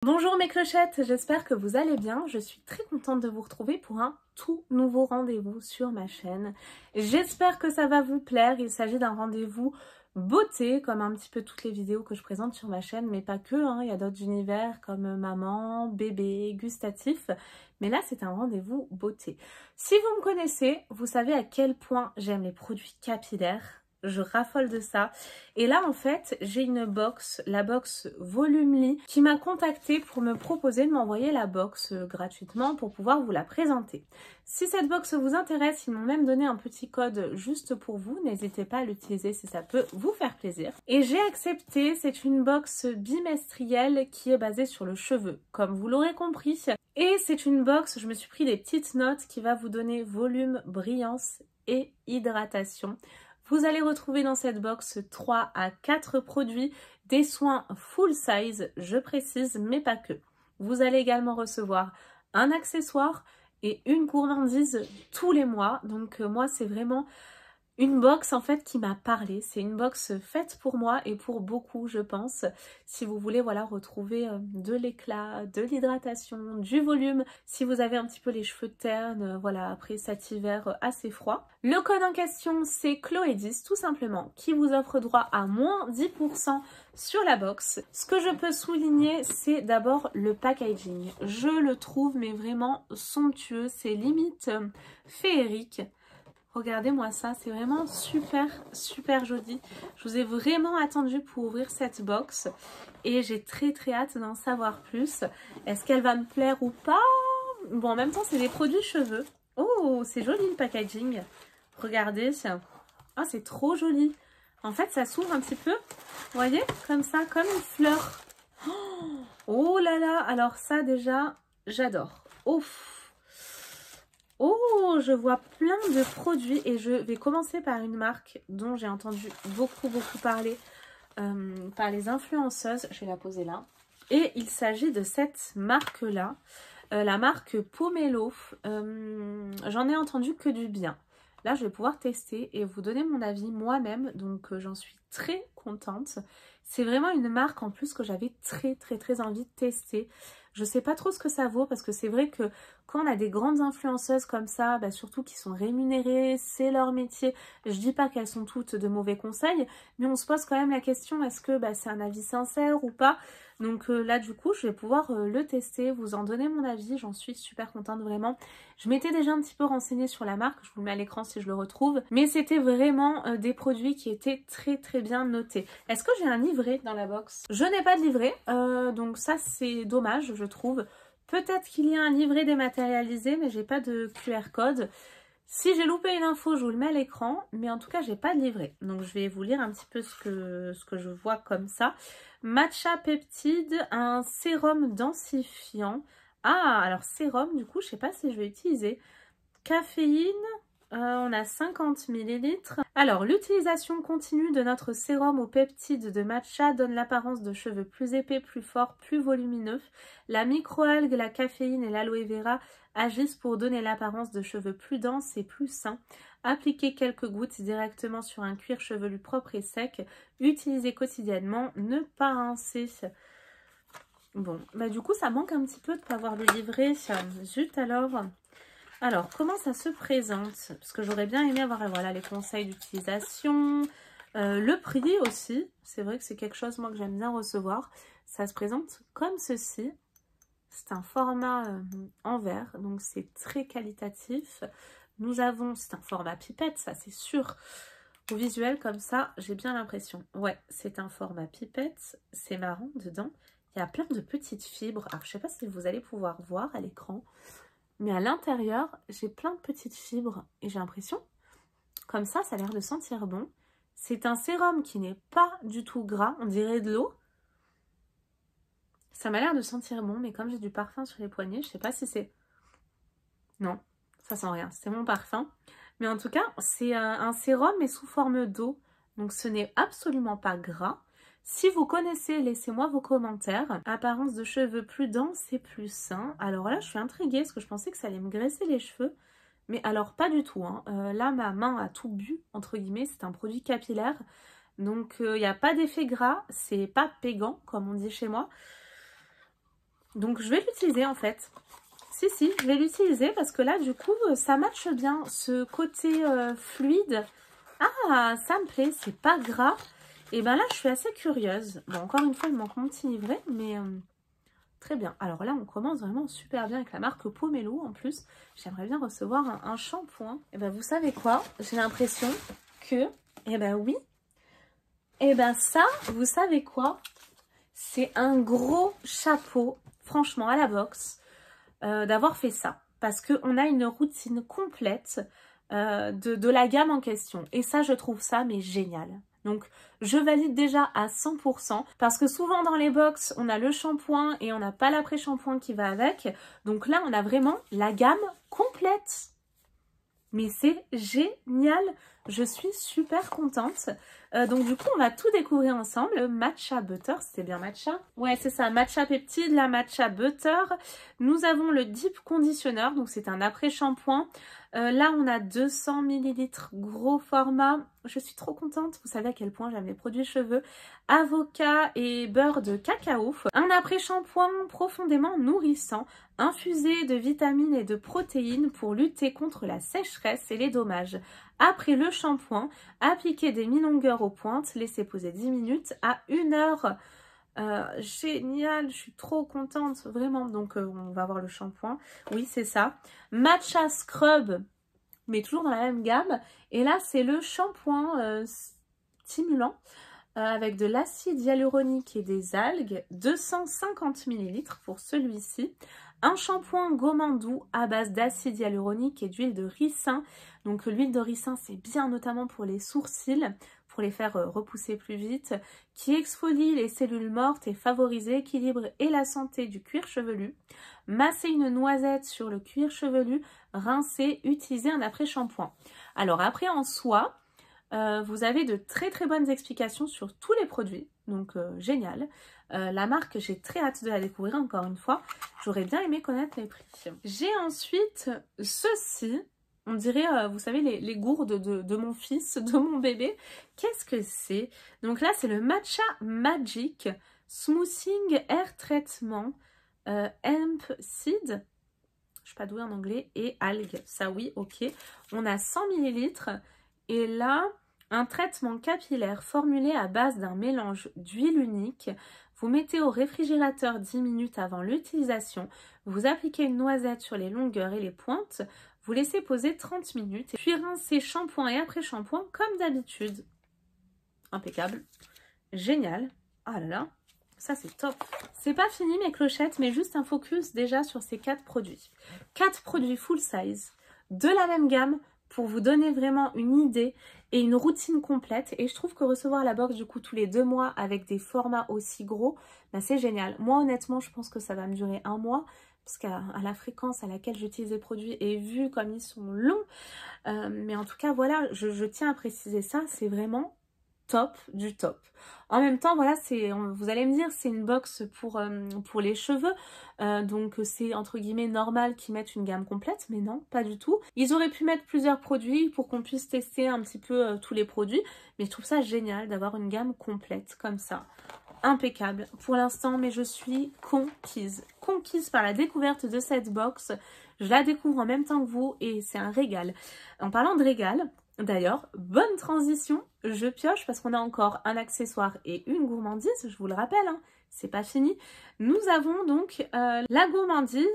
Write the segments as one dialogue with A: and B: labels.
A: Bonjour mes clochettes, j'espère que vous allez bien. Je suis très contente de vous retrouver pour un tout nouveau rendez-vous sur ma chaîne. J'espère que ça va vous plaire. Il s'agit d'un rendez-vous beauté, comme un petit peu toutes les vidéos que je présente sur ma chaîne, mais pas que, hein. Il y a d'autres univers comme maman, bébé, gustatif. Mais là, c'est un rendez-vous beauté. Si vous me connaissez, vous savez à quel point j'aime les produits capillaires. Je raffole de ça. Et là, en fait, j'ai une box, la box Volumely, qui m'a contactée pour me proposer de m'envoyer la box gratuitement pour pouvoir vous la présenter. Si cette box vous intéresse, ils m'ont même donné un petit code juste pour vous. N'hésitez pas à l'utiliser si ça peut vous faire plaisir. Et j'ai accepté. C'est une box bimestrielle qui est basée sur le cheveu, comme vous l'aurez compris. Et c'est une box, je me suis pris des petites notes qui va vous donner volume, brillance et hydratation. Vous allez retrouver dans cette box 3 à 4 produits, des soins full size, je précise, mais pas que. Vous allez également recevoir un accessoire et une gourmandise tous les mois. Donc moi, c'est vraiment une box en fait qui m'a parlé. C'est une box faite pour moi et pour beaucoup, je pense. Si vous voulez voilà retrouver de l'éclat, de l'hydratation, du volume, si vous avez un petit peu les cheveux ternes, voilà, après cet hiver assez froid. Le code en question, c'est Chloé10 tout simplement, qui vous offre droit à moins 10% sur la box. Ce que je peux souligner, c'est d'abord le packaging. Je le trouve mais vraiment somptueux, c'est limite féerique. Regardez-moi ça, c'est vraiment super, super joli. Je vous ai vraiment attendu pour ouvrir cette box et j'ai très très hâte d'en savoir plus. Est-ce qu'elle va me plaire ou pas? Bon, en même temps, c'est des produits cheveux. Oh, c'est joli le packaging. Regardez. Ah, c'est trop joli. En fait, ça s'ouvre un petit peu, vous voyez, comme ça, comme une fleur. Oh là là, alors ça déjà, j'adore. Ouf. Oh, je vois plein de produits et je vais commencer par une marque dont j'ai entendu beaucoup parler par les influenceuses. Je vais la poser là. Et il s'agit de cette marque-là, la marque Pomelo. J'en ai entendu que du bien. Là, je vais pouvoir tester et vous donner mon avis moi-même. Donc, j'en suis très contente. C'est vraiment une marque en plus que j'avais très envie de tester. Je sais pas trop ce que ça vaut parce que c'est vrai que quand on a des grandes influenceuses comme ça, bah surtout qui sont rémunérées, c'est leur métier. Je dis pas qu'elles sont toutes de mauvais conseils, mais on se pose quand même la question, est-ce que c'est un avis sincère ou pas? Donc là du coup je vais pouvoir le tester, vous en donner mon avis, j'en suis super contente vraiment. Je m'étais déjà un petit peu renseignée sur la marque, je vous le mets à l'écran si je le retrouve, mais c'était vraiment des produits qui étaient très bien notés. Est-ce que j'ai un livret dans la box? Je n'ai pas de livret, donc ça c'est dommage je trouve. Peut-être qu'il y a un livret dématérialisé, mais j'ai pas de QR code. Si j'ai loupé une info, je vous le mets à l'écran, mais en tout cas, j'ai pas de livret. Donc, je vais vous lire un petit peu ce que je vois comme ça. Matcha peptide, un sérum densifiant. Ah, alors sérum, du coup, je sais pas si je vais utiliser. Caféine, on a 50 ml. Alors, l'utilisation continue de notre sérum aux peptides de matcha donne l'apparence de cheveux plus épais, plus forts, plus volumineux. La microalgue, la caféine et l'aloe vera agissent pour donner l'apparence de cheveux plus denses et plus sains. Appliquez quelques gouttes directement sur un cuir chevelu propre et sec. Utilisez quotidiennement, ne pas rincer. Bon, du coup, ça manque un petit peu de ne pas avoir le livret. Zut alors. Alors, comment ça se présente? Parce que j'aurais bien aimé avoir voilà, les conseils d'utilisation, le prix aussi. C'est vrai que c'est quelque chose moi que j'aime bien recevoir. Ça se présente comme ceci. C'est un format en verre, donc c'est très qualitatif. Nous avons, c'est un format pipette, ça c'est sûr. Au visuel comme ça, j'ai bien l'impression. Ouais, c'est un format pipette. C'est marrant dedans. Il y a plein de petites fibres. Alors, je ne sais pas si vous allez pouvoir voir à l'écran. Mais à l'intérieur, j'ai plein de petites fibres et j'ai l'impression, comme ça a l'air de sentir bon. C'est un sérum qui n'est pas du tout gras, on dirait de l'eau. Ça m'a l'air de sentir bon, mais comme j'ai du parfum sur les poignets, je sais pas si c'est... Non, ça sent rien, c'est mon parfum. Mais en tout cas, c'est un sérum mais sous forme d'eau. Donc ce n'est absolument pas gras. Si vous connaissez, laissez-moi vos commentaires. Apparence de cheveux plus dense et plus sain. Alors là, je suis intriguée parce que je pensais que ça allait me graisser les cheveux. Mais alors, pas du tout. Hein. Là, ma main a tout bu, entre guillemets. C'est un produit capillaire. Donc, il n'y a pas d'effet gras. C'est pas pégant, comme on dit chez moi. Donc, je vais l'utiliser en fait. Si, je vais l'utiliser parce que là, du coup, ça matche bien. Ce côté fluide. Ah, ça me plaît, c'est pas gras. Et ben là, je suis assez curieuse. Bon, encore une fois, il me manque mon petit livret, mais très bien. Alors là, on commence vraiment super bien avec la marque Pomelo en plus. J'aimerais bien recevoir un shampoing. Et ben, vous savez quoi? J'ai l'impression que, et ben oui, et ben ça, vous savez quoi? C'est un gros chapeau, franchement, à la boxe, d'avoir fait ça. Parce qu'on a une routine complète de la gamme en question. Et ça, je trouve ça, mais génial. Donc, je valide déjà à 100% parce que souvent dans les box, on a le shampoing et on n'a pas l'après-shampoing qui va avec. Donc là, on a vraiment la gamme complète. Mais c'est génial, je suis super contente. Donc du coup, on va tout découvrir ensemble. Le matcha butter, c'est bien matcha? Ouais, c'est ça, matcha peptide, la matcha butter. Nous avons le deep conditioner, donc c'est un après-shampoing. Là, on a 200 ml, gros format. Je suis trop contente, vous savez à quel point j'aime les produits cheveux. Avocat et beurre de cacao. Un après-shampoing profondément nourrissant, infusé de vitamines et de protéines pour lutter contre la sécheresse et les dommages. Après le shampoing, appliquez des mi-longueurs aux pointes, laissez poser 10 minutes à 1 heure. Génial, je suis trop contente, vraiment. Donc on va voir le shampoing. Oui, c'est ça. Matcha Scrub, mais toujours dans la même gamme. Et là, c'est le shampoing stimulant avec de l'acide hyaluronique et des algues, 250 ml pour celui-ci. Un shampoing gommant doux à base d'acide hyaluronique et d'huile de ricin. Donc l'huile de ricin, c'est bien notamment pour les sourcils, pour les faire repousser plus vite, qui exfolie les cellules mortes et favorise l'équilibre et la santé du cuir chevelu. Masser une noisette sur le cuir chevelu, rincer, utiliser un après-shampoing. Alors après en soi, vous avez de très bonnes explications sur tous les produits, donc génial. La marque, j'ai très hâte de la découvrir encore une fois. J'aurais bien aimé connaître les prix. J'ai ensuite ceci, on dirait, vous savez, les gourdes de mon fils, de mon bébé. Qu'est-ce que c'est? Donc là, c'est le Matcha Magic Smoothing Hair Treatment Hemp Seed. Je suis pas douée en anglais. Et algues, ça oui, ok. On a 100 ml. Et là, un traitement capillaire formulé à base d'un mélange d'huile unique. Vous mettez au réfrigérateur 10 minutes avant l'utilisation. Vous appliquez une noisette sur les longueurs et les pointes. Vous laissez poser 30 minutes. Puis rincez shampoing et après-shampoing comme d'habitude. Impeccable. Génial. Ah là là, ça c'est top. C'est pas fini mes clochettes, mais juste un focus déjà sur ces 4 produits. 4 produits full size de la même gamme pour vous donner vraiment une idée et une routine complète. Et je trouve que recevoir la box du coup tous les 2 mois avec des formats aussi gros, bah, c'est génial. Moi honnêtement, je pense que ça va me durer 1 mois parce qu'à la fréquence à laquelle j'utilise les produits et vu comme ils sont longs. Mais en tout cas, voilà, je tiens à préciser ça, c'est vraiment top du top. En même temps, voilà, vous allez me dire, c'est une box pour les cheveux, donc c'est entre guillemets normal qu'ils mettent une gamme complète, mais non, pas du tout. Ils auraient pu mettre plusieurs produits pour qu'on puisse tester un petit peu tous les produits, mais je trouve ça génial d'avoir une gamme complète comme ça. Impeccable pour l'instant, mais je suis conquise par la découverte de cette box. Je la découvre en même temps que vous et c'est un régal. En parlant de régal, d'ailleurs, bonne transition, je pioche parce qu'on a encore un accessoire et une gourmandise, je vous le rappelle, hein, c'est pas fini. Nous avons donc la gourmandise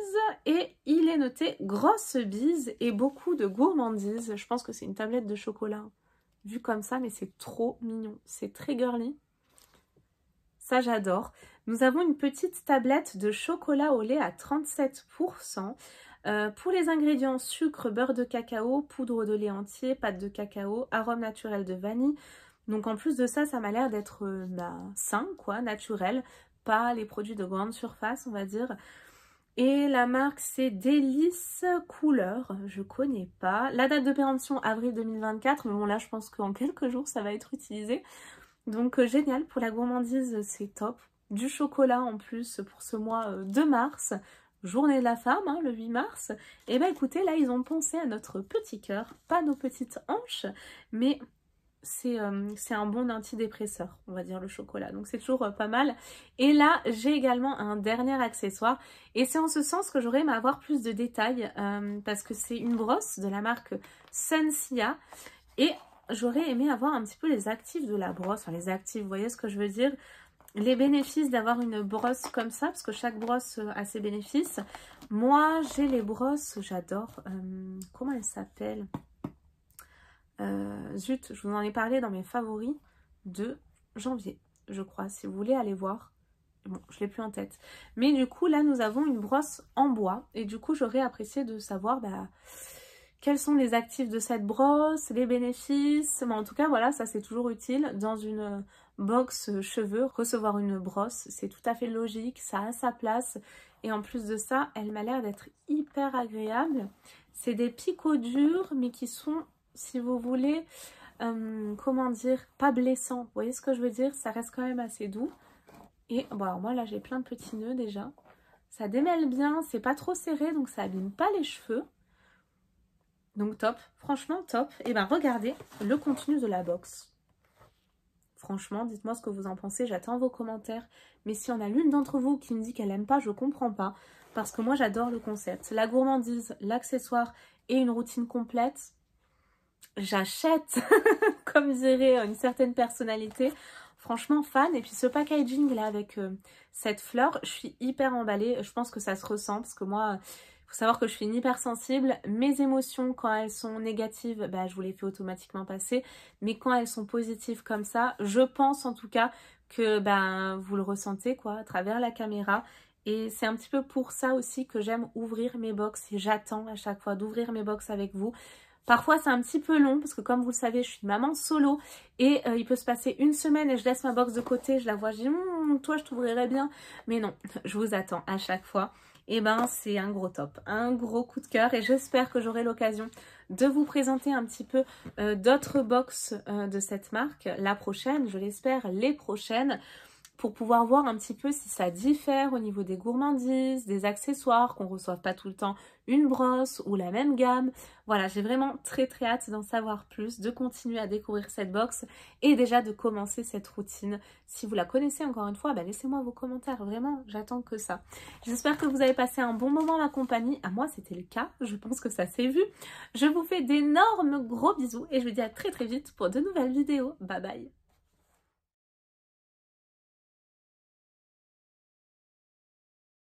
A: et il est noté grosse bise et beaucoup de gourmandise. Je pense que c'est une tablette de chocolat vue comme ça, mais c'est trop mignon, c'est très girly. Ça, j'adore. Nous avons une petite tablette de chocolat au lait à 37%. Pour les ingrédients, sucre, beurre de cacao, poudre de lait entier, pâte de cacao, arôme naturel de vanille. Donc en plus de ça, ça m'a l'air d'être sain, quoi, naturel. Pas les produits de grande surface, on va dire. Et la marque, c'est Délice Couleur. Je connais pas. La date de péremption, avril 2024. Mais bon, là, je pense qu'en quelques jours, ça va être utilisé. Donc génial, pour la gourmandise, c'est top. Du chocolat en plus pour ce mois de mars. Journée de la femme, hein, le 8 mars. Et ben écoutez, là, ils ont pensé à notre petit cœur. Pas nos petites hanches, mais c'est un bon antidépresseur, on va dire, le chocolat. Donc c'est toujours pas mal. Et là, j'ai également un dernier accessoire. Et c'est en ce sens que j'aurais aimé avoir plus de détails. Parce que c'est une brosse de la marque Sensia. Et j'aurais aimé avoir un petit peu les actifs de la brosse. Enfin, les actifs, vous voyez ce que je veux dire? Les bénéfices d'avoir une brosse comme ça, parce que chaque brosse a ses bénéfices. Moi, j'ai les brosses, j'adore. Comment elles s'appellent? Zut, je vous en ai parlé dans mes favoris de janvier, je crois, si vous voulez aller voir. Bon, je l'ai plus en tête. Mais du coup, là, nous avons une brosse en bois. Et du coup, j'aurais apprécié de savoir quels sont les actifs de cette brosse, les bénéfices. Mais en tout cas, voilà, ça c'est toujours utile dans une box cheveux. Recevoir une brosse, c'est tout à fait logique, ça a sa place. Et en plus de ça, elle m'a l'air d'être hyper agréable. C'est des picots durs, mais qui sont, si vous voulez, comment dire, pas blessants. Vous voyez ce que je veux dire? Ça reste quand même assez doux. Et bon, alors moi là j'ai plein de petits nœuds déjà. Ça démêle bien, c'est pas trop serré, donc ça abîme pas les cheveux. Donc top, franchement top. Et ben regardez le contenu de la box. Franchement, dites-moi ce que vous en pensez, j'attends vos commentaires. Mais si on a l'une d'entre vous qui me dit qu'elle aime pas, je comprends pas. Parce que moi j'adore le concept. La gourmandise, l'accessoire et une routine complète. J'achète, comme dirait une certaine personnalité. Franchement fan. Et puis ce packaging là avec cette fleur, je suis hyper emballée. Je pense que ça se ressent parce que moi, il faut savoir que je suis une hypersensible. Mes émotions quand elles sont négatives, je vous les fais automatiquement passer. Mais quand elles sont positives comme ça, je pense en tout cas que vous le ressentez quoi à travers la caméra. Et c'est un petit peu pour ça aussi que j'aime ouvrir mes box et j'attends à chaque fois d'ouvrir mes box avec vous. Parfois c'est un petit peu long parce que comme vous le savez je suis maman solo et il peut se passer une semaine et je laisse ma box de côté, je la vois, je dis toi je t'ouvrirais bien, mais non, je vous attends à chaque fois. Et c'est un gros top, un gros coup de cœur et j'espère que j'aurai l'occasion de vous présenter un petit peu d'autres box de cette marque la prochaine, je l'espère les prochaines, pour pouvoir voir un petit peu si ça diffère au niveau des gourmandises, des accessoires, qu'on ne reçoive pas tout le temps une brosse ou la même gamme. Voilà, j'ai vraiment très hâte d'en savoir plus, de continuer à découvrir cette box et déjà de commencer cette routine. Si vous la connaissez encore une fois, laissez-moi vos commentaires, vraiment, j'attends que ça. J'espère que vous avez passé un bon moment en ma compagnie. À moi, c'était le cas, je pense que ça s'est vu. Je vous fais d'énormes gros bisous et je vous dis à très vite pour de nouvelles vidéos. Bye bye!